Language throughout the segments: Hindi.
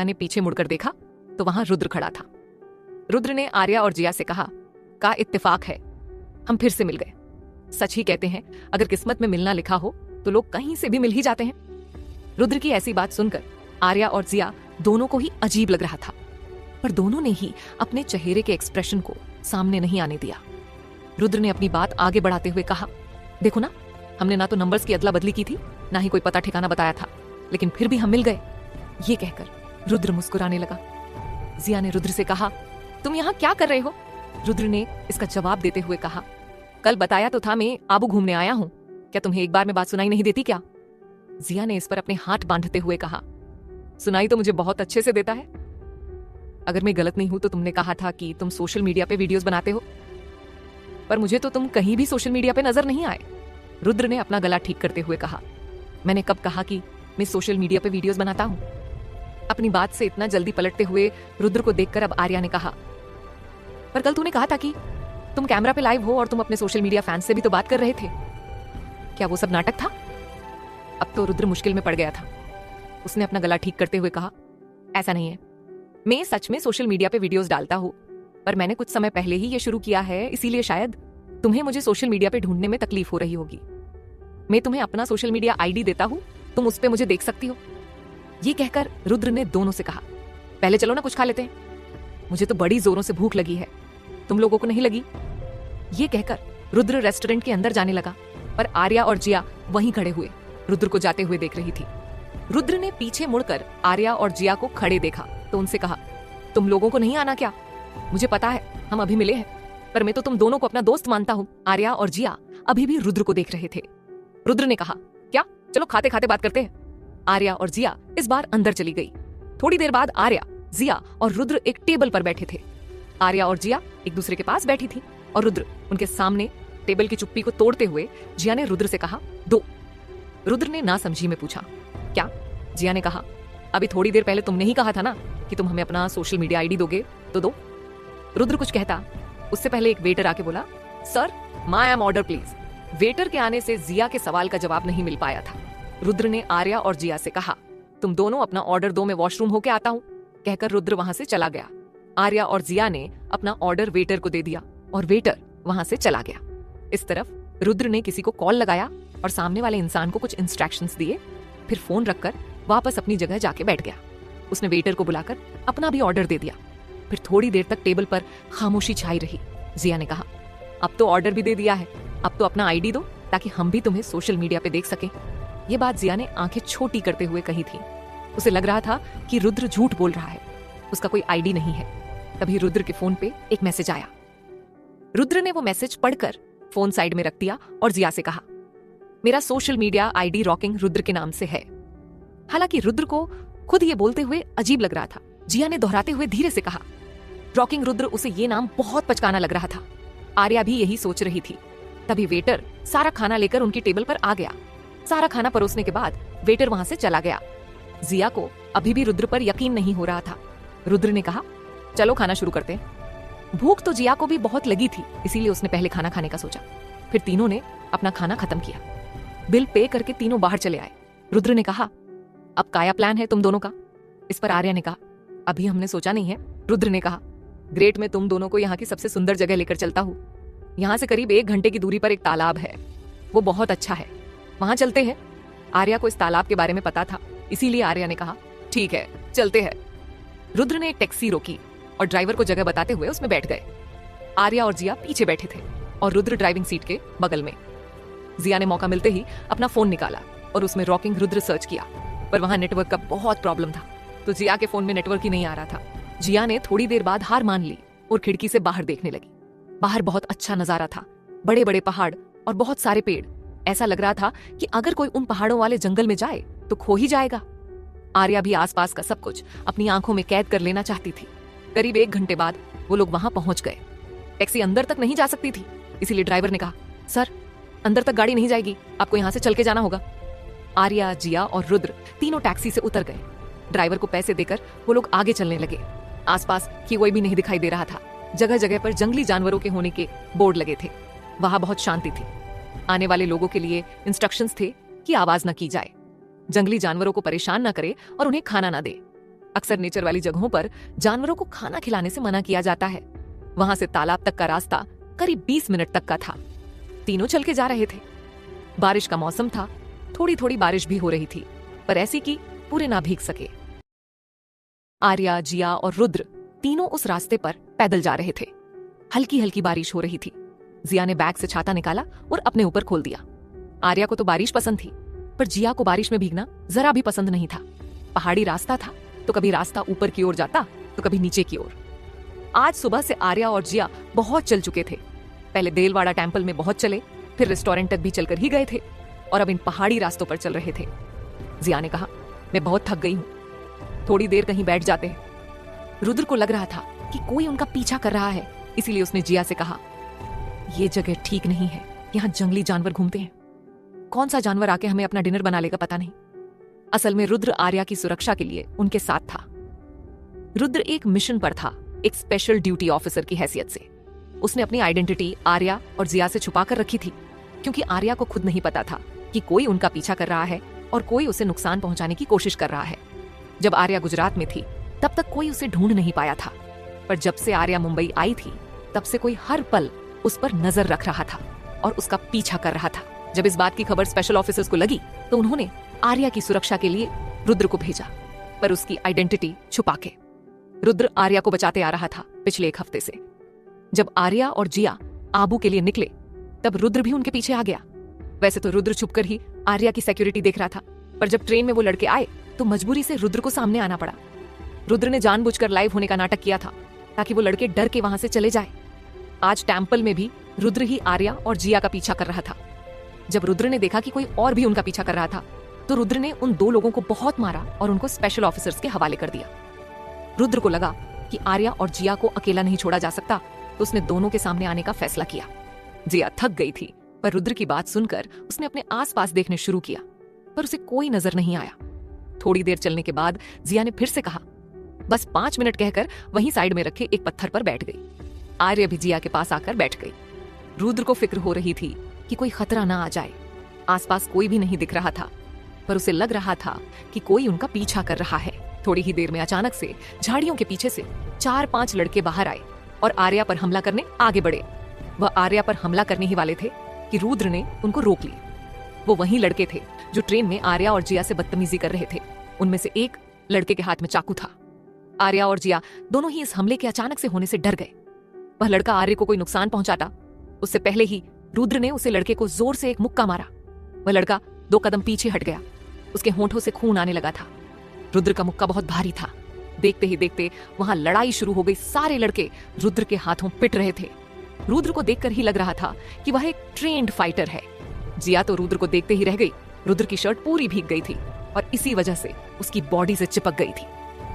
ने पीछे मुड़कर देखा तो वहां रुद्र खड़ा था। रुद्र ने आर्या और जिया से कहा, का इत्तेफाक है, हम फिर से मिल गए। सच ही कहते हैं, अगर किस्मत में मिलना लिखा हो तो लोग कहीं से भी मिल ही जाते हैं। रुद्र की ऐसी बात सुनकर आर्या और जिया दोनों को ही अजीब लग रहा था, पर दोनों ने ही अपने चेहरे के एक्सप्रेशन को सामने नहीं आने दिया। रुद्र ने अपनी बात आगे बढ़ाते हुए कहा, देखो ना, हमने ना तो नंबर्स की अदला बदली की थी, ना ही कोई पता ठिकाना बताया था, लेकिन फिर भी हम मिल गए। ये कहकर रुद्र मुस्कुराने लगा। जिया ने रुद्र से कहा, तुम यहाँ क्या कर रहे हो? रुद्र ने इसका जवाब देते हुए कहा, कल बताया तो था मैं आबू घूमने आया हूँ, क्या तुम्हें एक बार में बात सुनाई नहीं देती क्या? जिया ने इस पर अपने हाथ बांधते हुए कहा, सुनाई तो मुझे बहुत अच्छे से देता है। अगर मैं गलत नहीं हूं तो तुमने कहा था कि तुम सोशल मीडिया पे वीडियोस बनाते हो, पर मुझे तो तुम कहीं भी सोशल मीडिया पे नजर नहीं आए। रुद्र ने अपना गला ठीक करते हुए कहा, मैंने कब कहा कि मैं सोशल मीडिया पे वीडियोस बनाता हूं? अपनी बात से इतना जल्दी पलटते हुए रुद्र को देखकर अब आर्या ने कहा, पर कल तूने कहा था कि तुम कैमरा पे लाइव हो और तुम अपने सोशल मीडिया फैंस से भी तो बात कर रहे थे, क्या वो सब नाटक था? अब तो रुद्र मुश्किल में पड़ गया था। उसने अपना गला ठीक करते हुए कहा, ऐसा नहीं है, मैं सच में सोशल मीडिया पे वीडियोस डालता हूँ, पर मैंने कुछ समय पहले ही ये शुरू किया है, इसीलिए शायद तुम्हें मुझे सोशल मीडिया पे ढूंढने में तकलीफ हो रही होगी। मैं तुम्हें अपना सोशल मीडिया आईडी देता हूँ, तुम उस पे मुझे देख सकती हो। ये कहकर रुद्र ने दोनों से कहा, पहले चलो ना कुछ खा लेते हैं, मुझे तो बड़ी जोरों से भूख लगी है, तुम लोगों को नहीं लगी? ये कहकर रुद्र रेस्टोरेंट के अंदर जाने लगा, पर आर्या और जिया वहीं खड़े हुए रुद्र को जाते हुए देख रही थी। रुद्र ने पीछे मुड़कर आर्या और जिया को खड़े देखा तो उनसे कहा, तुम लोगों को नहीं आना क्या? मुझे पता है हम अभी मिले हैं, पर मैं तो तुम दोनों को अपना दोस्त मानता हूँ। आर्या और जिया अभी भी रुद्र को देख रहे थे। रुद्र ने कहा, क्या, चलो खाते खाते बात करते हैं। आर्या और जिया इस बार अंदर चली गई। थोड़ी देर बाद आर्या, जिया और रुद्र एक टेबल पर बैठे थे। आर्या और जिया एक दूसरे के पास बैठी थी और रुद्र उनके सामने। टेबल की चुप्पी को तोड़ते हुए जिया ने रुद्र से कहा, दो। रुद्र ने ना समझी में पूछा, क्या? जिया ने कहा, अभी थोड़ी देर पहले तुमने ही कहा था ना कि तुम हमें अपना सोशल मीडिया आईडी दोगे, तो दो। रुद्र कुछ कहता, उससे पहले एक वेटर आके बोला, sir, my am order please. Waiter के आने से जिया के सवाल का जवाब नहीं मिल पाया था। रुद्र ने आर्या और जिया से कहा, तुम दोनों अपना ऑर्डर दो, मैं वॉशरूम होके आता हूँ। कहकर रुद्र वहां से चला गया। आर्या और जिया ने अपना ऑर्डर वेटर को दे दिया और वेटर वहां से चला गया। इस तरफ रुद्र ने किसी को कॉल लगाया और सामने वाले इंसान को कुछ इंस्ट्रक्शंस दिए, फिर फोन रखकर वापस अपनी जगह जाके बैठ गया। उसने वेटर को बुलाकर अपना भी ऑर्डर दे दिया। फिर थोड़ी देर तक टेबल पर खामोशी छाई रही। जिया ने कहा, अब तो ऑर्डर भी दे दिया है, अब तो अपना आईडी दो ताकि हम भी तुम्हें सोशल मीडिया पे देख सकें। ये बात जिया ने आंखें छोटी करते हुए कही थी। उसे लग रहा था कि रुद्र झूठ बोल रहा है, उसका कोई आईडी नहीं है। तभी रुद्र के फोन पे एक मैसेज आया। रुद्र ने वो मैसेज पढ़कर फोन साइड में रख दिया और जिया से कहा, मेरा social media ID rocking Rudra के नाम से है। हालांकि रुद्र को खुद ये बोलते हुए अजीब लग रहा था। जिया ने दोहराते हुए धीरे से कहा, रॉकिंग रुद्र, उसे ये नाम बहुत पचकाना लग रहा था। आर्या भी यही सोच रही थी। तभी वेटर सारा खाना लेकर उनकी टेबल पर आ गया। सारा खाना परोसने के बाद वेटर वहां से चला गया। जिया को अभी भी रुद्र पर यकीन नहीं हो रहा था। रुद्र ने कहा, चलो खाना शुरू करते हैं। भूख तो जिया को भी बहुत लगी थी, इसीलिए उसने पहले खाना खाने का सोचा। फिर तीनों ने अपना खाना खत्म किया। बिल पे करके तीनों बाहर चले आए। रुद्र ने कहा, अब क्या प्लान है तुम दोनों का? इस पर आर्या ने कहा, अभी हमने सोचा नहीं है। रुद्र ने कहा, ग्रेट, मैं तुम दोनों को यहाँ की सबसे सुंदर जगह लेकर चलता हूँ। यहाँ से करीब 1 घंटे की दूरी पर एक तालाब है, वो बहुत अच्छा है, वहां चलते हैं। आर्या को इस तालाब के बारे में पता था, इसीलिए आर्या ने कहा, ठीक है, चलते हैं। रुद्र ने एक टैक्सी रोकी और ड्राइवर को जगह बताते हुए उसमें बैठ गए। आर्या और जिया पीछे बैठे थे और रुद्र ड्राइविंग सीट के बगल में। जिया ने मौका मिलते ही अपना फोन निकाला और उसमें रॉकिंग रुद्र सर्च किया, पर वहां नेटवर्क का बहुत प्रॉब्लम था, तो जिया के फोन में नेटवर्क ही नहीं आ रहा था। जिया ने थोड़ी देर बाद हार मान ली और खिड़की से बाहर देखने लगी। बाहर बहुत अच्छा नजारा था, बड़े बड़े पहाड़ और बहुत सारे पेड़। ऐसा लग रहा था कि अगर कोई उन पहाड़ों वाले जंगल में जाए तो खो ही जाएगा। आर्या भी आसपास का सब कुछ अपनी आंखों में कैद कर लेना चाहती थी। करीब 1 घंटे बाद वो लोग वहां पहुंच गए। टैक्सी अंदर तक नहीं जा सकती थी, इसीलिए ड्राइवर ने कहा, सर, अंदर तक गाड़ी नहीं जाएगी, आपको यहाँ से चल के जाना होगा। आर्या, जिया और रुद्र तीनों टैक्सी से उतर गए। ड्राइवर को पैसे देकर वो लोग आगे चलने लगे। आसपास की कोई भी नहीं दिखाई दे रहा था। जगह जगह पर जंगली जानवरों के होने के बोर्ड लगे थे। वहां बहुत शांति थी। आने वाले लोगों के लिए इंस्ट्रक्शंस थे कि आवाज न की जाए, जंगली जानवरों को परेशान न करे और उन्हें खाना न दे। अक्सर नेचर वाली जगहों पर जानवरों को खाना खिलाने से मना किया जाता है। वहां से तालाब तक का रास्ता करीब 20 मिनट तक का था। तीनों चल के जा रहे थे। बारिश का मौसम था, थोड़ी थोड़ी बारिश भी हो रही थी, पर ऐसी कि पूरे ना भीग सके। आर्या, जिया और रुद्र तीनों उस रास्ते पर पैदल जा रहे थे। हल्की हल्की बारिश हो रही थी। जिया ने बैग से छाता निकाला और अपने ऊपर खोल दिया। आर्या को तो बारिश पसंद थी, पर जिया को बारिश में भीगना जरा भी पसंद नहीं था। पहाड़ी रास्ता था, तो कभी रास्ता ऊपर की ओर जाता तो कभी नीचे की ओर। आज सुबह से आर्या और जिया बहुत चल चुके थे। पहले देलवाड़ा टेंपल में बहुत चले, फिर रेस्टोरेंट तक भी चलकर ही गए थे और अब इन पहाड़ी रास्तों पर चल रहे थे। जिया ने कहा, मैं बहुत थक गई हूं, थोड़ी देर कहीं बैठ जाते हैं। रुद्र को लग रहा था कि कोई उनका पीछा कर रहा है, इसीलिए उसने जिया से कहा, ये जगह ठीक नहीं है, यहाँ जंगली जानवर घूमते हैं। कौन सा जानवर आके हमें अपना डिनर बना लेगा पता नहीं। असल में रुद्र आर्या की सुरक्षा के लिए उनके साथ था। रुद्र एक मिशन पर था, एक स्पेशल ड्यूटी ऑफिसर की हैसियत से। उसने अपनी आइडेंटिटी आर्या और जिया से छुपा कर रखी थी, क्योंकि आर्या को खुद नहीं पता था कि कोई उनका पीछा कर रहा है और कोई उसे नुकसान पहुंचाने की कोशिश कर रहा है। जब आर्या गुजरात में थी तब तक कोई उसे ढूंढ नहीं पाया था, पर जब से आर्या मुंबई आई थी तब से कोई हर पल उस पर नजर रख रहा था और उसका पीछा कर रहा था। जब इस बात की खबर स्पेशल ऑफिसर्स को लगी तो उन्होंने आर्या की सुरक्षा के लिए रुद्र को भेजा, पर उसकी आइडेंटिटी छुपा के। रुद्र आर्या को बचाते आ रहा था पिछले 1 हफ्ते से। जब आर्या और जिया आबू के लिए निकले तब रुद्र भी उनके पीछे आ गया। वैसे तो रुद्र छुपकर ही आर्या की सिक्योरिटी देख रहा था, पर जब ट्रेन में वो लड़के आए तो मजबूरी से रुद्र को सामने आना पड़ा। रुद्र ने जानबूझकर लाइव होने का नाटक किया था ताकि वो लड़के डर के वहां से चले जाए। आज टेंपल में भी रुद्र ही आर्या और जिया का पीछा कर रहा था। जब रुद्र ने देखा कि कोई और भी उनका पीछा कर रहा था तो रुद्र ने उन 2 लोगों को बहुत मारा और उनको स्पेशल ऑफिसर्स के हवाले कर दिया। रुद्र को लगा कि आर्या और जिया को अकेला नहीं छोड़ा जा सकता, तो उसने दोनों के सामने आने का फैसला किया। जिया थक गई थी, पर रुद्र की बात सुनकर उसने अपने आसपास देखने शुरू किया, पर उसे कोई नजर नहीं आया। थोड़ी देर चलने के बाद जिया ने फिर से कहा, बस 5 मिनट कहकर वहीं साइड में रखे एक पत्थर पर बैठ गई। आर्या भी जिया के पास आकर बैठ गई। रुद्र को फिक्र हो रही थी कि कोई खतरा ना आ जाए। आसपास कोई भी नहीं दिख रहा था, पर उसे लग रहा था कि कोई उनका पीछा कर रहा है। थोड़ी ही देर में अचानक से झाड़ियों के पीछे से 4-5 लड़के बाहर आए और आर्या पर हमला करने आगे बढ़े। वह आर्या पर हमला करने ही वाले थे कि रुद्र ने उनको रोक लिया। वो वही लड़के थे जो ट्रेन में आर्या और जिया से बदतमीजी कर रहे थे। उनमें से एक लड़के के हाथ में चाकू था। आर्या और जिया दोनों ही इस हमले के अचानक से होने से डर गए। वह लड़का आर्य को कोई नुकसान पहुंचाता उससे पहले ही रुद्र ने उसे लड़के को जोर से एक मुक्का मारा। वह लड़का 2 कदम पीछे हट गया। उसके होंठों से खून आने लगा था। रुद्र का मुक्का बहुत भारी था। देखते ही देखते वहां लड़ाई शुरू हो गई। सारे लड़के रुद्र के हाथों पिट रहे थे। रुद्र को देखकर ही लग रहा था कि वह एक ट्रेन्ड फाइटर है। जिया तो रुद्र को देखते ही रह गई। रुद्र की शर्ट पूरी भीग गई थी और इसी वजह से उसकी बॉडी से चिपक गई थी।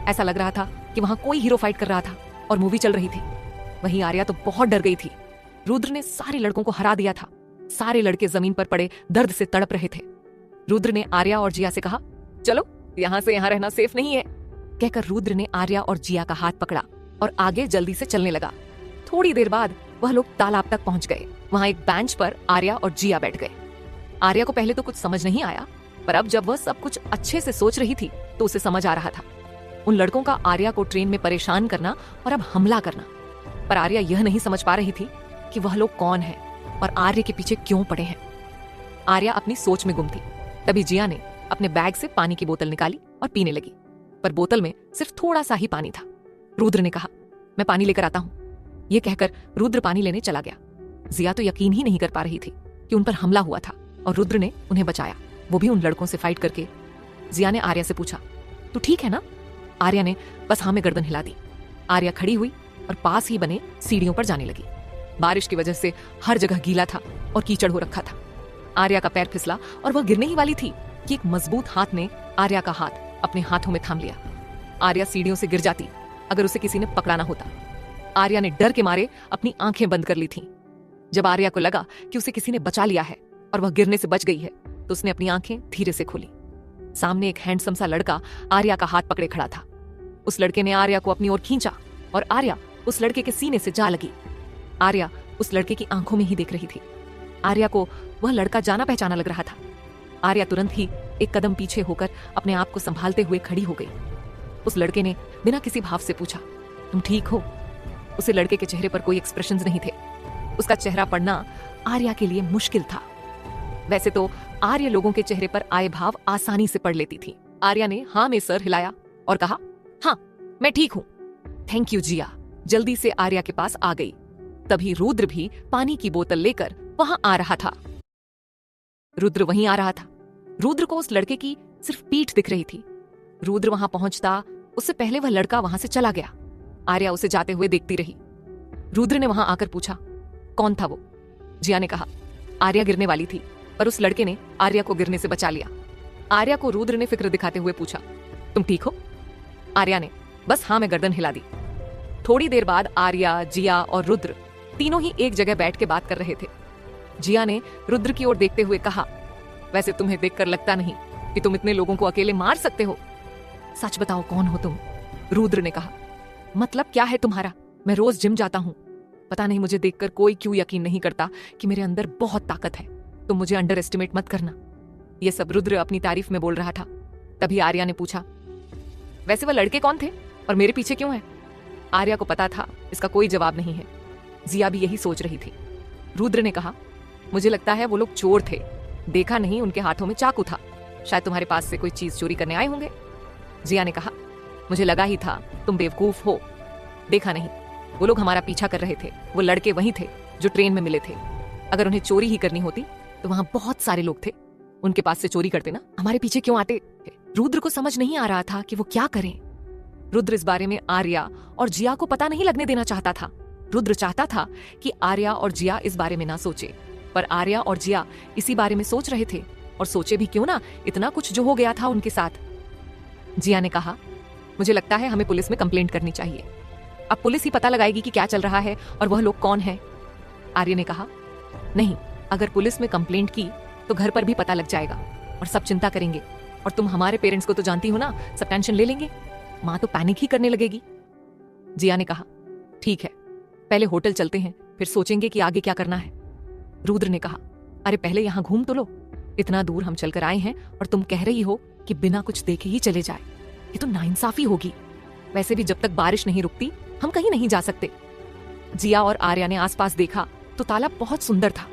ऐसा लग रहा था कि वहां कोई हीरो फाइट कर रहा था और मूवी चल रही थी। वहीं आर्या तो बहुत डर गई थी। रुद्र ने सारे लड़कों को हरा दिया था। सारे लड़के जमीन पर पड़े दर्द से तड़प रहे थे। रुद्र ने आर्या और जिया से कहा, चलो यहां से यहां रहना सेफ नहीं है। कहकर रुद्र ने आर्या और जिया का हाथ पकड़ा और आगे जल्दी से चलने लगा। थोड़ी देर बाद वह लोग तालाब तक पहुंच गए। वहां एक बेंच पर आर्या और जिया बैठ गए। आर्या को पहले तो कुछ समझ नहीं आया, पर अब जब वह सब कुछ अच्छे से सोच रही थी तो उसे समझ आ रहा था। उन लड़कों का आर्या को ट्रेन में परेशान करना और अब हमला करना। पर आर्या यह नहीं समझ पा रही थी कि वह लोग कौन हैं और आर्य के पीछे क्यों पड़े हैं। आर्या अपनी सोच में गुम थी। तभी जिया ने अपने बैग से पानी की बोतल निकाली और पीने लगी, पर बोतल में सिर्फ थोड़ा सा ही पानी था। रुद्र ने कहा, मैं पानी लेकर आता हूं। यह कहकर रुद्र पानी लेने चला गया। जिया तो यकीन ही नहीं कर पा रही थी कि उन पर हमला हुआ था और रुद्र ने उन्हें बचाया, वो भी उन लड़कों से फाइट करके। जिया ने आर्या से पूछा, तू ठीक है ना? आर्या ने बस हाँ में गर्दन हिला दी। आर्या खड़ी हुई और पास ही बने सीढ़ियों पर जाने लगी। बारिश की वजह से हर जगह गीला था और कीचड़ हो रखा था। आर्या का पैर फिसला और वह गिरने ही वाली थी कि एक मजबूत हाथ ने आर्या का हाथ अपने हाथों में थाम लिया। आर्या सीढ़ियों से गिर जाती अगर उसे किसी ने पकड़ा ना होता। आर्या ने डर के मारे अपनी आंखें बंद कर ली थीं। जब आर्या को लगा कि उसे किसी ने बचा लिया है और वह गिरने से बच गई है तो उसने अपनी आंखें धीरे से खोली। सामने एक हैंडसम सा लड़का आर्या का हाथ पकड़े खड़ा था। उस लड़के ने आर्या को अपनी ओर खींचा और आर्या उस लड़के के सीने से जा लगी। आर्या उस लड़के की आंखों में ही देख रही थी। आर्या को वह लड़का जाना पहचाना लग रहा था। आर्या तुरंत ही एक कदम पीछे होकर अपने आप को संभालते हुए खड़ी हो गई। उस लड़के ने बिना किसी भाव से पूछा, तुम ठीक हो? उसे लड़के के चेहरे पर कोई एक्सप्रेशंस नहीं थे। उसका चेहरा पढ़ना आर्या के लिए मुश्किल था। वैसे तो आर्या लोगों के चेहरे पर आए भाव आसानी से पढ़ लेती थी। आर्या ने हाँ में सर हिलाया और कहा, हाँ मैं ठीक हूं। थैंक यू जिया। जल्दी से आर्या के पास आ गई। तभी रुद्र भी पानी की बोतल लेकर वहां आ रहा था। रुद्र वहीं आ रहा था। रुद्र को उस लड़के की सिर्फ पीठ दिख रही थी। रुद्र वहां पहुंचता उससे पहले वह लड़का वहां से चला गया। आर्या उसे जाते हुए देखती रही। रुद्र ने वहां आकर पूछा, कौन था वो? जिया ने कहा, आर्या गिरने वाली थी पर उस लड़के ने आर्या को गिरने से बचा लिया। आर्या को रुद्र ने फिक्र दिखाते हुए पूछा, तुम ठीक हो? आर्या ने बस हाँ में गर्दन हिला दी। थोड़ी देर बाद आर्या, जिया और रुद्र तीनों ही एक जगह बैठ के बात कर रहे थे। जिया ने रुद्र की ओर देखते हुए कहा, वैसे तुम्हें देखकर लगता नहीं कि तुम इतने लोगों को अकेले मार सकते हो। सच बताओ कौन हो तुम? रुद्र ने कहा, मतलब क्या है तुम्हारा? मैं रोज जिम जाता हूं। पता नहीं मुझे देखकर कोई क्यों यकीन नहीं करता कि मेरे अंदर बहुत ताकत है। तुम मुझे अंडर एस्टिमेट मत करना। यह सब रुद्र अपनी तारीफ में बोल रहा था। तभी आर्या ने पूछा, वैसे वह लड़के कौन थे और मेरे पीछे क्यों है? आर्या को पता था इसका कोई जवाब नहीं है। जिया भी यही सोच रही थी। रुद्र ने कहा, मुझे लगता है वो लोग चोर थे। देखा नहीं, उनके हाथों में चाकू था। शायद तुम्हारे पास से कोई चीज चोरी करने आए होंगे। जिया ने कहा, मुझे लगा ही था तुम बेवकूफ हो। देखा नहीं, वो लोग हमारा पीछा कर रहे थे। वो लड़के वही थे जो ट्रेन में मिले थे। अगर उन्हें चोरी ही करनी होती तो वहां बहुत सारे लोग थे, उनके पास से चोरी करते ना। हमारे पीछे क्यों आते? रुद्र को समझ नहीं आ रहा था कि वो क्या करें। रुद्र इस बारे में आर्या और जिया को पता नहीं लगने देना चाहता था। रुद्र चाहता था कि आर्या और जिया इस बारे में ना सोचे, पर आर्या और जिया इसी बारे में सोच रहे थे। और सोचे भी क्यों ना, इतना कुछ जो हो गया था उनके साथ। जिया ने कहा, मुझे लगता है हमें पुलिस में कंप्लेंट करनी चाहिए। अब पुलिस ही पता लगाएगी कि क्या चल रहा है और वह लोग कौन है। आर्या ने कहा, नहीं, अगर पुलिस में कंप्लेंट की तो घर पर भी पता लग जाएगा और सब चिंता करेंगे। और तुम हमारे पेरेंट्स को तो जानती हो ना, सब टेंशन ले लेंगे। माँ तो पैनिक ही करने लगेगी। जिया ने कहा, ठीक है, पहले होटल चलते हैं, फिर सोचेंगे कि आगे क्या करना है। रुद्र ने कहा, अरे पहले यहाँ घूम तो लो। इतना दूर हम चलकर आए हैं और तुम कह रही हो कि बिना कुछ देखे ही चले जाए। ये तो नाइंसाफी होगी। वैसे भी जब तक बारिश नहीं रुकती हम कहीं नहीं जा सकते। जिया और आर्या ने आसपास देखा तो तालाब बहुत सुंदर था।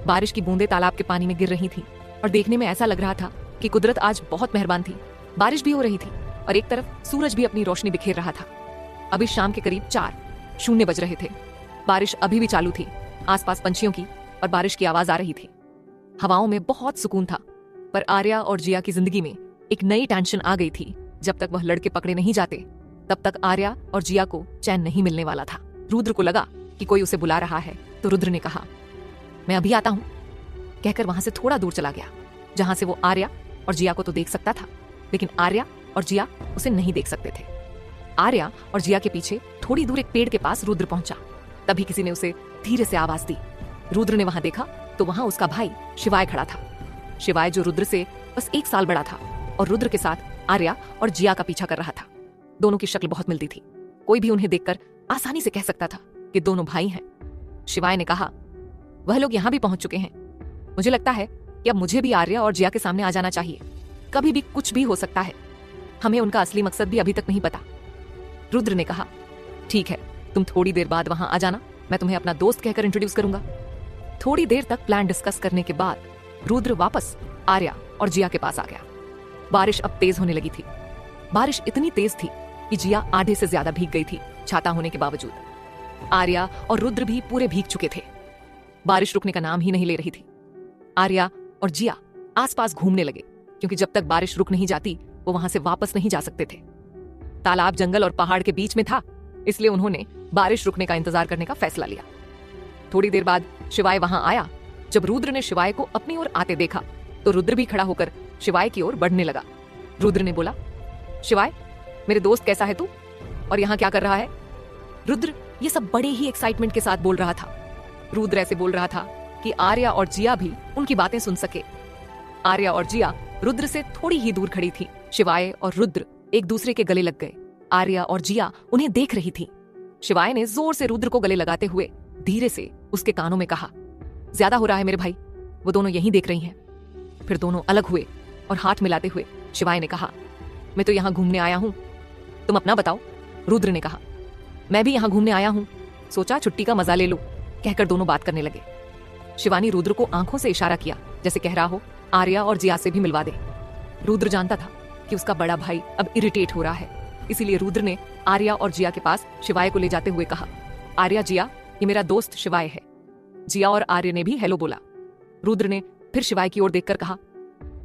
बारिश की बूंदें तालाब के पानी में गिर रही थी और देखने में ऐसा लग रहा था कि कुदरत आज बहुत मेहरबान थी। बारिश भी हो रही थी और एक तरफ सूरज भी अपनी रोशनी बिखेर रहा था। अभी शाम के करीब 4:00 बज रहे थे। बारिश अभी भी चालू थी। आसपास पंछियों की और बारिश की आवाज आ रही थी। हवाओं में बहुत सुकून था। पर आर्या और जिया की जिंदगी में एक नई टेंशन आ गई थी। जब तक वह लड़के पकड़े नहीं जाते तब तक आर्या और जिया को चैन नहीं मिलने वाला था। रुद्र को लगा कि कोई उसे बुला रहा है, तो रुद्र ने कहा, मैं अभी आता हूं, कहकर वहां से थोड़ा दूर चला गया, जहां से वो आर्या और जिया को तो देख सकता था, लेकिन आर्या और जिया उसे नहीं देख सकते थे। आर्या और जिया के पीछे थोड़ी दूर एक पेड़ के पास रुद्र पहुंचा। तभी किसी ने उसे धीरे से आवाज दी। रुद्र ने वहां देखा तो वहां उसका भाई शिवाय खड़ा था। शिवाय जो रुद्र से बस 1 साल बड़ा था और रुद्र के साथ आर्या और जिया का पीछा कर रहा था। दोनों की शक्ल बहुत मिलती थी। कोई भी उन्हें देखकर आसानी से कह सकता था कि दोनों भाई हैं। शिवाय ने कहा, वह लोग यहां भी पहुंच चुके हैं। मुझे लगता है कि अब मुझे भी आर्या और जिया के सामने आ जाना चाहिए। कभी भी कुछ भी हो सकता है। हमें उनका असली मकसद भी अभी तक नहीं पता। रुद्र ने कहा, ठीक है, तुम थोड़ी देर बाद वहां आ जाना। मैं तुम्हें अपना दोस्त कहकर इंट्रोड्यूस करूंगा। थोड़ी देर तक प्लान डिस्कस करने के बाद रुद्र वापस आर्या और जिया के पास आ गया। बारिश अब तेज होने लगी थी। बारिश इतनी तेज थी कि जिया आधे से ज्यादा भीग गई थी, छाता होने के बावजूद। आर्या और रुद्र भी पूरे भीग चुके थे। बारिश रुकने का नाम ही नहीं ले रही थी। आर्या और जिया आसपास घूमने लगे, क्योंकि जब तक बारिश रुक नहीं जाती वो वहां से वापस नहीं जा सकते थे। तालाब जंगल और पहाड़ के बीच में था, इसलिए उन्होंने बारिश रुकने का इंतजार करने का फैसला लिया। थोड़ी देर बाद शिवाय वहां आया। जब रुद्र ने शिवाय को अपनी ओर आते देखा तो रुद्र भी खड़ा होकर शिवाय की ओर बढ़ने लगा। रुद्र ने बोला, शिवाय, मेरे दोस्त कैसा है तू और यहाँ क्या कर रहा है? रुद्र ये सब बड़े ही एक्साइटमेंट के साथ बोल रहा था। रुद्र ऐसे बोल रहा था कि आर्या और जिया भी उनकी बातें सुन सके। आर्या और जिया रुद्र से थोड़ी ही दूर खड़ी थी। शिवाय और रुद्र एक दूसरे के गले लग गए। आर्या और जिया उन्हें देख रही थी। शिवाय ने जोर से रुद्र को गले लगाते हुए धीरे से उसके कानों में कहा, ज्यादा हो रहा है मेरे भाई, वो दोनों यहीं देख रही हैं। फिर दोनों अलग हुए और हाथ मिलाते हुए शिवाय ने कहा, मैं तो यहाँ घूमने आया हूँ। तुम अपना बताओ, रुद्र ने कहा। मैं भी यहाँ घूमने आया हूँ, सोचा छुट्टी का मजा ले लो, कहकर दोनों बात करने लगे। शिवानी रुद्र को आंखों से इशारा किया, जैसे कह रहा हो आर्या और जिया से भी मिलवा दे। रुद्र जानता था कि उसका बड़ा भाई अब इरिटेट हो रहा है, इसीलिए रुद्र ने आर्या और जिया के पास शिवाय को ले जाते हुए कहा, आर्या जिया, ये मेरा दोस्त शिवाय है। जिया और आर्य ने भी हेलो बोला। रुद्र ने फिर शिवाय की ओर देखकर कहा,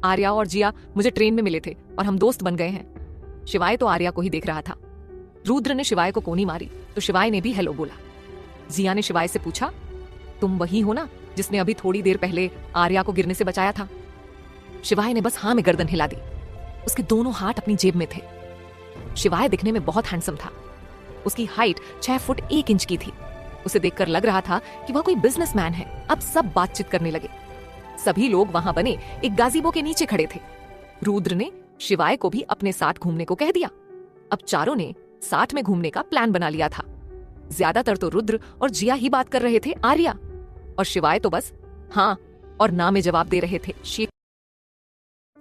आर्या और जिया मुझे ट्रेन में मिले थे और हम दोस्त बन गए हैं। शिवाय तो आर्या को ही देख रहा था। रुद्र ने शिवाय को कोनी मारी तो शिवाय ने भी हेलो बोला। जिया ने शिवाय से पूछा, तुम वही हो ना जिसने अभी थोड़ी देर पहले आर्या को गिरने से बचाया था? शिवाय ने बस हाँ में गर्दन हिला दी। उसके दोनों हाथ अपनी जेब में थे। शिवाय दिखने में बहुत हैंडसम था। उसकी हाइट 6 फुट 1 इंच की थी। उसे देखकर लग रहा था कि वह कोई बिजनेसमैन है। अब सब बातचीत करने लगे। सभी लोग वहां बने एक गाजीबो के नीचे खड़े थे। रुद्र ने शिवाय को भी अपने साथ घूमने को कह दिया। अब चारों ने साथ में घूमने का प्लान बना लिया था। ज्यादातर तो रुद्र और जिया ही बात कर रहे थे आर्या, और शिवाय तो बस हाँ और ना में जवाब दे रहे थे।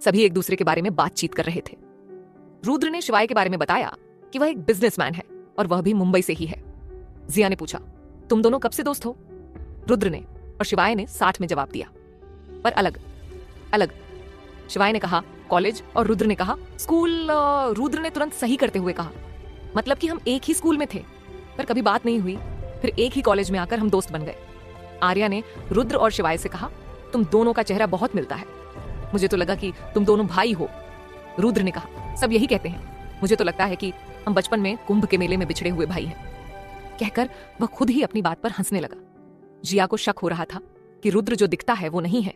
सभी एक दूसरे के बारे में बातचीत कर रहे थे। रुद्र ने शिवाय के बारे में बताया कि वह एक बिजनेसमैन है और वह भी मुंबई से ही है। जिया ने पूछा, तुम दोनों कब से दोस्त हो? रुद्र ने और शिवाय ने साथ में जवाब दिया, पर अलग अलग। शिवाय ने कहा कॉलेज और रुद्र ने कहा स्कूल। रुद्र ने तुरंत सही करते हुए कहा, मतलब कि हम एक ही स्कूल में थे पर कभी बात नहीं हुई, फिर एक ही कॉलेज में आकर हम दोस्त बन गए। आर्या ने रुद्र और शिवाय से कहा, तुम दोनों का चेहरा बहुत मिलता है, मुझे तो लगा कि तुम दोनों भाई हो। रुद्र ने कहा, सब यही कहते हैं, मुझे तो लगता है कि हम बचपन में कुंभ के मेले में बिछड़े हुए भाई हैं। कहकर वह खुद ही अपनी बात पर हंसने लगा। जिया को शक हो रहा था कि रुद्र जो दिखता है वो नहीं है।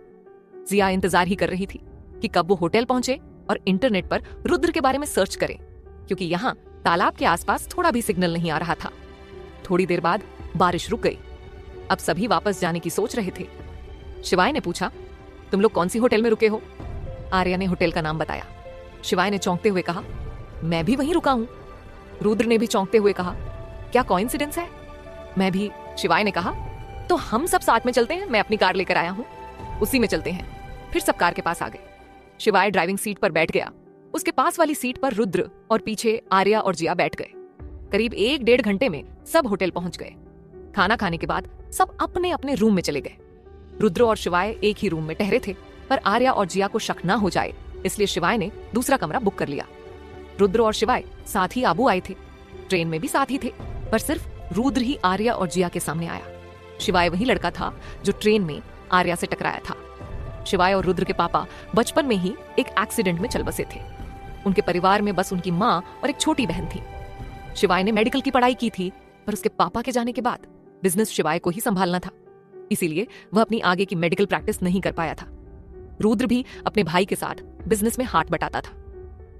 जिया इंतजार ही कर रही थी कि कब वो होटल पहुंचे और इंटरनेट पर रुद्र के बारे में सर्च करे, क्योंकि यहाँ तालाब के आसपास थोड़ा भी सिग्नल नहीं आ रहा था। थोड़ी देर बाद बारिश रुक गई। अब सभी वापस जाने की सोच रहे थे। शिवाय ने पूछा, तुम लोग कौन सी होटल में रुके हो? आर्या ने होटल का नाम बताया। शिवाय ने चौंकते हुए कहा, मैं भी वहीं रुका हूं। रुद्र ने भी चौंकते हुए कहा, क्या कोइंसिडेंस है? मैं भी। शिवाय ने कहा, तो हम सब साथ में चलते हैं, मैं अपनी कार लेकर आया हूं, उसी में चलते हैं। फिर सब कार के पास आ गए। शिवाय ड्राइविंग सीट पर बैठ गया। उसके पास वाली सीट पर रुद्र और पीछे आर्या और जिया बैठ गए। करीब 1-1.5 घंटे में सब होटल पहुंच गए। खाना खाने के बाद सब अपने अपने रूम में चले गए। रुद्र और शिवाय एक ही रूम में ठहरे थे, पर आर्या और जिया को शक ना हो जाए इसलिए शिवाय ने दूसरा कमरा बुक कर लिया। रुद्र और शिवाय साथ ही आबू आए थे, ट्रेन में भी साथ ही थे, पर सिर्फ रुद्र ही आर्या और जिया के सामने आया। शिवाय वही लड़का था जो ट्रेन में आर्या से टकराया था। शिवाय और रुद्र के पापा बचपन में ही एक एक्सीडेंट में चल बसे थे। उनके परिवार में बस उनकी माँ और एक छोटी बहन थी। शिवाय ने मेडिकल की पढ़ाई की थी, पर उसके पापा के जाने के बाद बिजनेस शिवाय को ही संभालना था, इसीलिए वह अपनी आगे की मेडिकल प्रैक्टिस नहीं कर पाया था। रुद्र भी अपने भाई के साथ बिजनेस में हाथ बटाता था।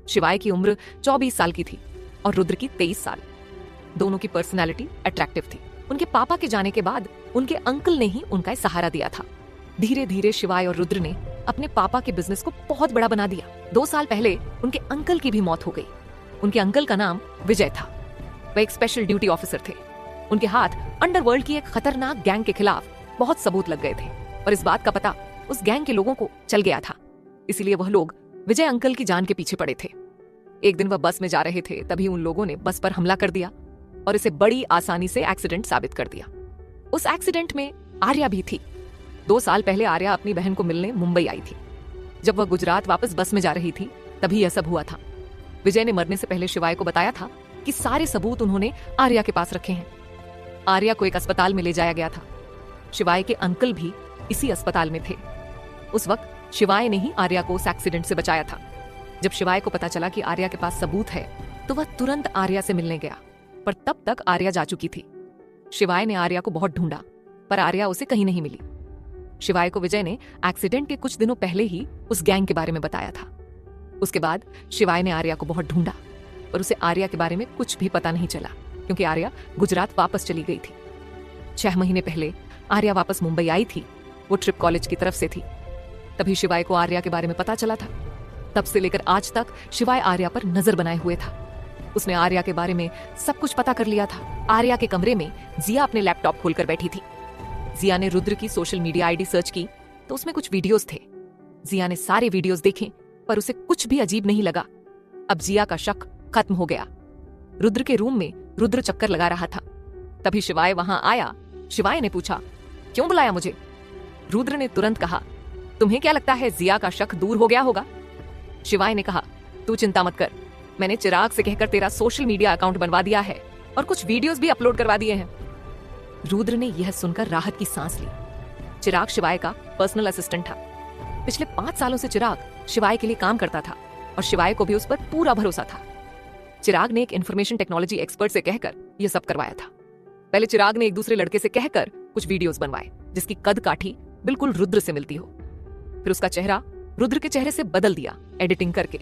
शिवाय की उम्र 24 साल की थी और रुद्र की 23 साल। दोनों की पर्सनालिटी अट्रैक्टिव थी। उनके पापा के जाने के बाद उनके अंकल ने ही उनका सहारा दिया था। धीरे धीरे शिवाय और रुद्र ने अपने पापा के बिजनेस को बहुत बड़ा बना दिया। 2 साल पहले उनके अंकल की भी मौत हो गई। उनके अंकल का नाम विजय था। वह एक स्पेशल ड्यूटी ऑफिसर थे। उनके हाथ अंडरवर्ल्ड की एक खतरनाक गैंग के खिलाफ बहुत सबूत लग गए थे और इस बात का पता उस गैंग के लोगों को चल गया था, इसीलिए वह लोग विजय अंकल की जान के पीछे पड़े थे। एक दिन वह बस में जा रहे थे, तभी उन लोगों ने बस पर हमला कर दिया और इसे बड़ी आसानी से एक्सीडेंट साबित कर दिया। उस एक्सीडेंट में आर्या भी थी। 2 साल पहले आर्या अपनी बहन को मिलने मुंबई आई थी। जब वह गुजरात वापस बस में जा रही थी तभी यह सब हुआ था। विजय ने मरने से पहले शिवाय को बताया था कि सारे सबूत उन्होंने आर्या के पास रखे हैं। आर्या को एक अस्पताल में ले जाया गया था। शिवाय के अंकल भी इसी अस्पताल में थे। उस वक्त शिवाय ने ही आर्या को उस एक्सीडेंट से बचाया था। जब शिवाय को पता चला कि आर्या के पास सबूत है तो वह तुरंत आर्या से मिलने गया, पर तब तक आर्या जा चुकी थी। शिवाय ने आर्या को बहुत ढूंढा, पर आर्या उसे कहीं नहीं मिली। शिवाय को विजय ने एक्सीडेंट के कुछ दिनों पहले ही उस गैंग के बारे में बताया था। उसके बाद शिवाय ने आर्या को बहुत ढूंढा, पर उसे आर्या के बारे में कुछ भी पता नहीं चला, क्योंकि आर्या गुजरात वापस चली गई थी। 6 महीने पहले आर्या वापस मुंबई आई थी। वो ट्रिप कॉलेज की तरफ से थी। तभी शिवाय को आर्या के बारे में पता चला था। तब से लेकर आज तक शिवाय आर्या पर नजर बनाए हुए था। उसने आर्या के बारे में सब कुछ पता कर लिया था। आर्या के कमरे में जिया अपने लैपटॉप खोलकर बैठी थी। जिया ने रुद्र की सोशल मीडिया आईडी सर्च की तो उसमें कुछ वीडियोस थे। जिया ने सारे वीडियोस देखे, पर उसे कुछ भी अजीब नहीं लगा। अब जिया का शक खत्म हो गया। रुद्र के रूम में रुद्र चक्कर लगा रहा था। तभी शिवाय वहां आया। शिवाय ने पूछा, क्यों बुलाया मुझे? रुद्र ने तुरंत कहा, तुम्हें क्या लगता है जिया का शक दूर हो गया होगा? शिवाय ने कहा, तू चिंता मत कर, मैंने चिराग से कहकर तेरा सोशल मीडिया अकाउंट बनवा दिया है और कुछ वीडियोस भी अपलोड करवा दिए हैं। रुद्र ने यह सुनकर राहत की सांस ली। चिराग शिवाय का पर्सनल असिस्टेंट था। पिछले 5 सालों से चिराग शिवाय के लिए काम करता था और शिवाय को भी उस पर पूरा भरोसा था। चिराग ने एक इंफॉर्मेशन टेक्नोलॉजी एक्सपर्ट से कहकर यह सब करवाया था। पहले चिराग ने एक दूसरे लड़के से कहकर कुछ वीडियोस बनवाए जिसकी कद काठी बिल्कुल रुद्र से मिलती हो। फिर उसका चेहरा रुद्र के चेहरे से बदल दिया एडिटिंग करके,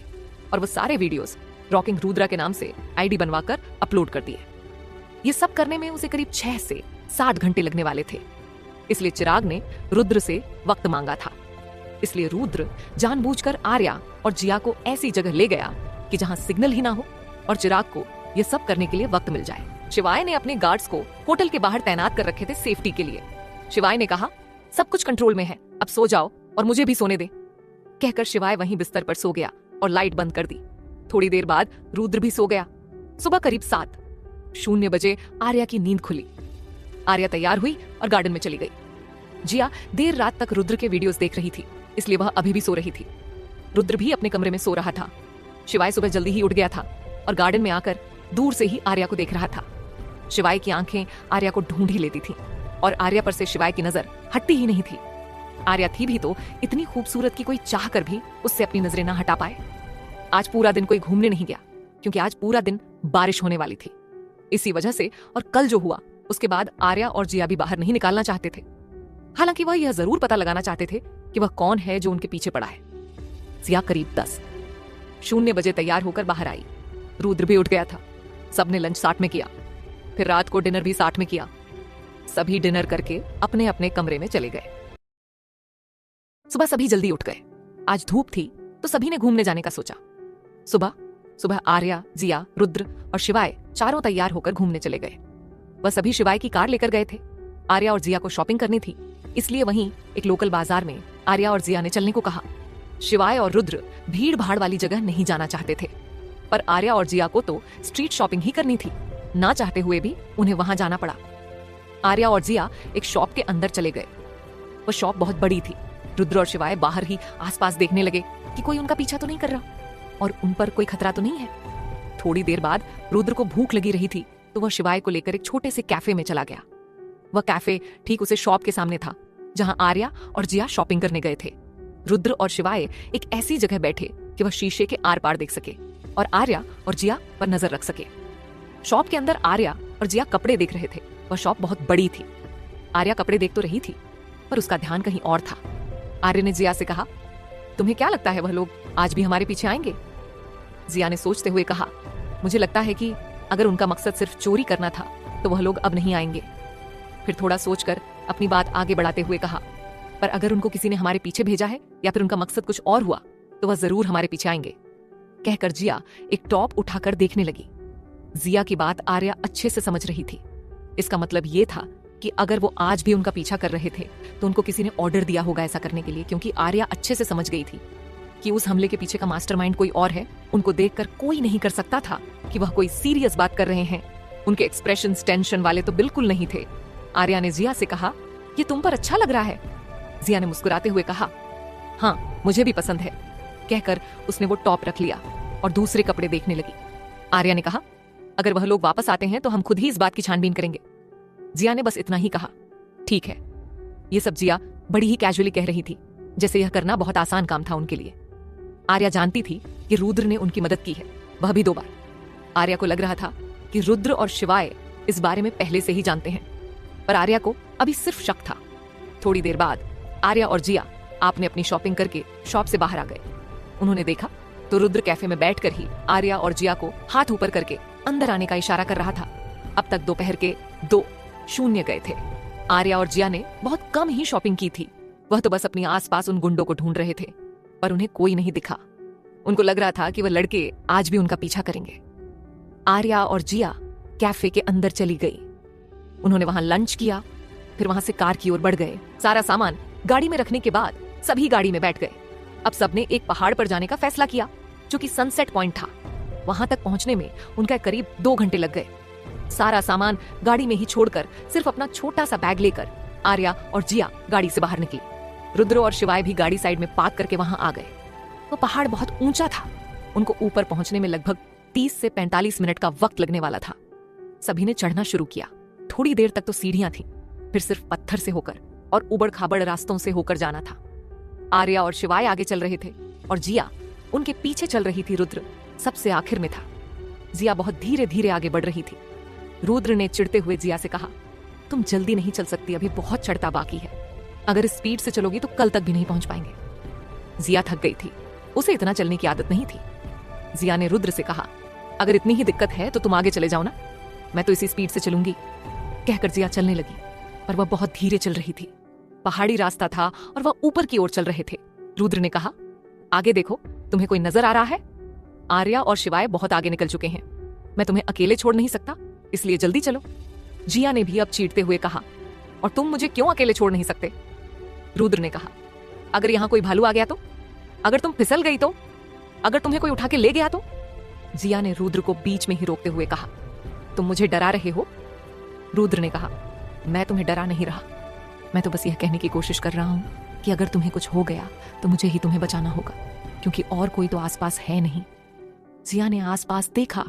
और वो सारे वीडियोस रॉकिंग रुद्रा के नाम से आईडी बनवाकर अपलोड कर दिए। ये सब करने में उसे करीब 6 से 7 घंटे लगने वाले थे। इसलिए चिराग ने रुद्र से वक्त मांगा था। इसलिए रुद्र जानबूझकर आर्या और जिया को ऐसी जगह ले गया कि जहां सिग्नल ही ना हो और चिराग को यह सब करने के लिए वक्त मिल जाए। शिवाय ने अपने गार्ड्स को होटल के बाहर तैनात कर रखे थे सेफ्टी के लिए। शिवाय ने कहा, सब कुछ कंट्रोल में है, अब सो जाओ और मुझे भी सोने दे। कहकर शिवाय वहीं बिस्तर पर सो गया और लाइट बंद कर दी। थोड़ी देर बाद रुद्र भी सो गया। सुबह करीब 7:00 बजे आर्या की नींद खुली। आर्या तैयार हुई और गार्डन में चली गई। जिया देर रात तक रुद्र के वीडियोस देख रही थी, इसलिए वह अभी भी सो रही थी। रुद्र भी अपने कमरे में सो रहा था। शिवाय सुबह जल्दी ही उठ गया था और गार्डन में आकर दूर से ही आर्या को देख रहा था। शिवाय की आंखें आर्या को ढूंढ ही लेती थीं और आर्या पर से शिवाय की नजर हटती ही नहीं थी। आर्या थी भी तो इतनी खूबसूरत कि कोई चाह कर भी उससे अपनी नजरें ना हटा पाए। आज पूरा दिन कोई घूमने नहीं गया क्योंकि आज पूरा दिन बारिश होने वाली थी। इसी वजह से और कल जो हुआ उसके बाद आर्या और जिया भी बाहर नहीं निकालना चाहते थे। हालांकि वह यह जरूर पता लगाना चाहते थे कि वह कौन है जो उनके पीछे पड़ा है। जिया करीब 10:00 बजे तैयार होकर बाहर आई। रुद्र भी उठ गया था। सबने लंच साथ में किया, फिर रात को डिनर भी साथ में किया। सभी डिनर करके अपने अपने कमरे में चले गए। सुबह सभी जल्दी उठ गए। आज धूप थी तो सभी ने घूमने जाने का सोचा। सुबह आर्या, जिया, रुद्र और शिवाय चारों तैयार होकर घूमने चले गए। वह सभी शिवाय की कार लेकर गए थे। आर्या और जिया को शॉपिंग करनी थी, इसलिए वहीं एक लोकल बाजार में आर्या और जिया ने चलने को कहा। शिवाय और रुद्र भीड़ भाड़ वाली जगह नहीं जाना चाहते थे, पर आर्या और जिया को तो स्ट्रीट शॉपिंग ही करनी थी। ना चाहते हुए भी उन्हें वहां जाना पड़ा। आर्या और जिया एक शॉप के अंदर चले गए। वह शॉप बहुत बड़ी थी। रुद्र और शिवाय बाहर ही आसपास देखने लगे कि कोई उनका पीछा तो नहीं कर रहा और उन पर कोई खतरा तो नहीं है। थोड़ी देर बाद रुद्र को भूख लगी रही थी तो वह शिवाय को लेकर एक छोटे से कैफे में चला गया। वह कैफे ठीक उसे शॉप के सामने था जहां आर्या और जिया शॉपिंग करने गए थे। रुद्र और शिवाय एक ऐसी जगह बैठे कि वह शीशे के आर पार देख सके और आर्या और जिया पर नजर रख सके। शॉप के अंदर आर्या और जिया कपड़े देख रहे थे। वह शॉप बहुत बड़ी थी। आर्या कपड़े देख तो रही थी पर उसका ध्यान कहीं और था। आर्या ने जिया से कहा, तुम्हें क्या लगता है वह लोग आज भी हमारे पीछे आएंगे? जिया ने सोचते हुए कहा, मुझे लगता है कि अगर उनका मकसद सिर्फ चोरी करना था तो वह लोग अब नहीं आएंगे। फिर थोड़ा सोचकर अपनी बात आगे बढ़ाते हुए कहा, पर अगर उनको किसी ने हमारे पीछे भेजा है या फिर उनका मकसद कुछ और हुआ तो वह जरूर हमारे पीछे आएंगे। कहकर जिया एक टॉप उठाकर देखने लगी। जिया की बात आर्या अच्छे से समझ रही थी। इसका मतलब ये था कि अगर वो आज भी उनका पीछा कर रहे थे तो उनको किसी ने ऑर्डर दिया होगा ऐसा करने के लिए, क्योंकि आर्या अच्छे से समझ गई थी कि उस हमले के पीछे का मास्टरमाइंड कोई और है। उनको देखकर कोई नहीं कर सकता था कि वह कोई सीरियस बात कर रहे हैं। उनके एक्सप्रेशंस टेंशन वाले तो बिल्कुल नहीं थे। आर्या ने जिया से कहा, ये तुम पर अच्छा लग रहा है? जिया ने मुस्कुराते हुए कहा, हाँ मुझे भी पसंद है। कहकर उसने वो टॉप रख लिया और दूसरे कपड़े देखने लगी। आर्या ने कहा, अगर वह लोग वापस आते हैं तो हम खुद ही इस बात की छानबीन करेंगे। जिया ने बस इतना ही कहा, ठीक है। ये सब जिया बड़ी ही कैजुअली कह रही थी, जैसे यह करना बहुत आसान काम था उनके लिए। आर्या जानती थी कि रुद्र ने उनकी मदद की है, वह भी 2 बार। आर्या को लग रहा था कि रुद्र और शिवाय इस बारे में पहले से ही जानते हैं, पर आर्या को अभी सिर्फ शक था। थोड़ी देर बाद आर्या और जिया आपने अपनी शॉपिंग करके शॉप से बाहर आ गए। उन्होंने देखा तो रुद्र कैफे में बैठकर ही आर्या और जिया को हाथ ऊपर करके अंदर आने का इशारा कर रहा था। अब तक दोपहर के 2:00 गए थे। आर्या और जिया ने बहुत कम ही शॉपिंग की थी। वह तो बस अपनी आसपास उन गुंडों को ढूंढ रहे थे, पर उन्हें कोई नहीं दिखा। उनको लग रहा था कि वह लड़के आज भी उनका पीछा करेंगे। आर्या और जिया कैफे के अंदर चली गई। उन्होंने वहां लंच किया, फिर वहां से कार की ओर बढ़ गए। सारा सामान गाड़ी में रखने के बाद सभी गाड़ी में बैठ गए। अब सबने एक पहाड़ पर जाने का फैसला किया जो कि सनसेट पॉइंट था। वहां तक पहुंचने में उनका करीब 2 घंटे लग गए। सारा सामान गाड़ी में ही छोड़कर सिर्फ अपना छोटा सा बैग लेकर आर्या और जिया गाड़ी से बाहर निकली। रुद्र और शिवाय भी गाड़ी साइड में पार्क करके वहां आ गए। वो पहाड़ बहुत ऊंचा था। उनको ऊपर पहुंचने में लगभग 30 से 45 मिनट का वक्त लगने वाला था। सभी ने चढ़ना शुरू किया। थोड़ी देर तक तो सीढ़ियां थीं, फिर सिर्फ पत्थर से होकर और उबड़ खाबड़ रास्तों से होकर जाना था। आर्या और शिवाय आगे चल रहे थे और जिया उनके पीछे चल रही थी। रुद्र सबसे आखिर में था। जिया बहुत धीरे धीरे आगे बढ़ रही थी। रुद्र ने चिढ़ते हुए जिया से कहा, तुम जल्दी नहीं चल सकती, अभी बहुत चढ़ता बाकी है। अगर इस स्पीड से चलोगी तो कल तक भी नहीं पहुंच पाएंगे। जिया थक गई थी, उसे इतना चलने की आदत नहीं थी। जिया ने रुद्र से कहा, अगर इतनी ही दिक्कत है तो तुम आगे चले जाओ ना, मैं तो इसी स्पीड से चलूंगी। कहकर जिया चलने लगी, पर वह बहुत धीरे चल रही थी। पहाड़ी रास्ता था और वह ऊपर की ओर चल रहे थे। रुद्र ने कहा, आगे देखो, तुम्हें कोई नजर आ रहा है? आर्या और शिवाय बहुत आगे निकल चुके हैं, मैं तुम्हें अकेले छोड़ नहीं सकता, इसलिए जल्दी चलो। जिया ने भी अब चीढ़ते हुए कहा, और तुम मुझे क्यों अकेले छोड़ नहीं सकते? रुद्र ने कहा, अगर यहां कोई भालू आ गया तो? अगर तुम फिसल गई तो? अगर तुम्हें कोई उठा के ले गया तो? जिया ने रुद्र को बीच में ही रोकते हुए कहा, तुम मुझे डरा रहे हो? रुद्र ने कहा, मैं तुम्हें डरा नहीं रहा, मैं तो बस यह कहने की कोशिश कर रहा हूं कि अगर तुम्हें कुछ हो गया तो मुझे ही तुम्हें बचाना होगा, क्योंकि और कोई तो आसपास है नहीं। जिया ने आसपास देखा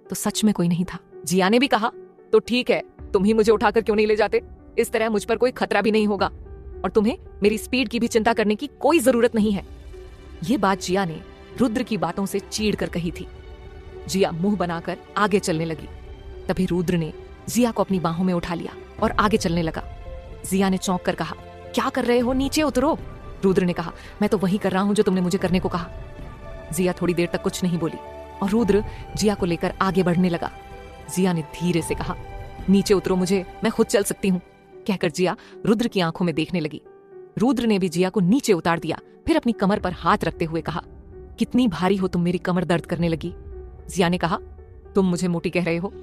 तो सच में कोई नहीं था। जिया ने भी कहा, तो ठीक है, तुम ही मुझे उठाकर क्यों नहीं ले जाते? इस तरह मुझ पर कोई खतरा भी नहीं होगा और तुम्हें मेरी स्पीड की भी चिंता करने की कोई जरूरत नहीं है। ये बात जिया ने रुद्र की बातों से चीढ़ कर कही थी। जिया मुंह बनाकर आगे चलने लगी। तभी रुद्र ने जिया को अपनी बाहों में उठा लिया और आगे चलने लगा। जिया ने चौंक कर कहा, क्या कर रहे हो, नीचे उतरो। रुद्र ने कहा, मैं तो वही कर रहा हूं जो तुमने मुझे करने को कहा। जिया थोड़ी देर तक कुछ नहीं बोली और रुद्र जिया को लेकर आगे बढ़ने लगा। जिया ने धीरे से कहा, नीचे उतरो मुझे, मैं खुद चल सकती हूँ। कहकर जिया रुद्र की आंखों में देखने लगी। रुद्र ने भी जिया को नीचे उतार दिया, फिर अपनी कमर पर हाथ रखते हुए कहा, कितनी भारी हो तुम, मेरी कमर दर्द करने लगी। जिया ने कहा, तुम मुझे मोटी कह रहे हो?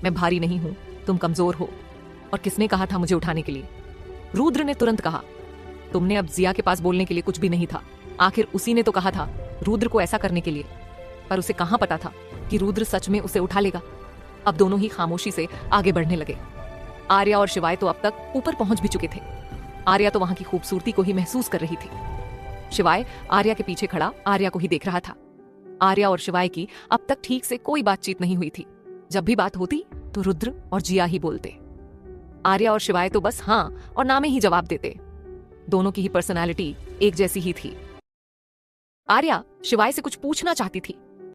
मैं भारी नहीं हूं, तुम कमजोर हो। और किसने कहा था मुझे उठाने के लिए? रुद्र ने तुरंत कहा, तुमने अब जिया के पास बोलने के लिए कुछ भी नहीं था, आखिर उसी ने तो कहा था रुद्र को ऐसा करने के लिए। पर उसे कहां पता था कि रुद्र सच में उसे उठा लेगा। अब दोनों ही खामोशी से आगे बढ़ने लगे। आर्या और शिवाय तो अब तक ऊपर पहुंच भी चुके थे। आर्या तो वहां की खूबसूरती को ही महसूस कर रही थी। शिवाय आर्या के पीछे खड़ा आर्या को ही देख रहा था। आर्या और शिवाय की अब तक ठीक से कोई बातचीत नहीं हुई थी। जब भी बात होती तो रुद्र और जिया ही बोलते। आर्या और शिवाय तो बस हाँ और ना में ही जवाब देते। दोनों की ही पर्सनालिटी एक जैसी ही थी। आर्या शिवाय से कुछ पूछना चाहती थी,